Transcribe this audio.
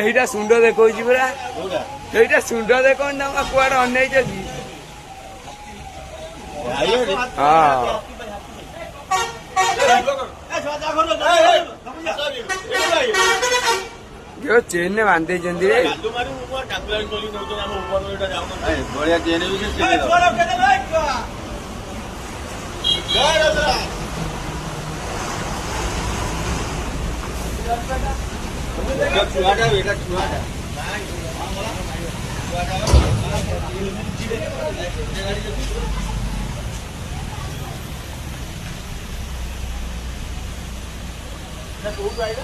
ଏଇଟା ସୁଣ୍ଡ ଦେଖଉଛି ପୁରା ଏଇଟା ସୁଣ୍ଡ ଦେଖଉନି ତମେ କୁଆଡେ ଅନେଇଛ କି? ହଁ ଚେନ୍ ବାନ୍ଧି ଦେଇଛନ୍ତି छुआ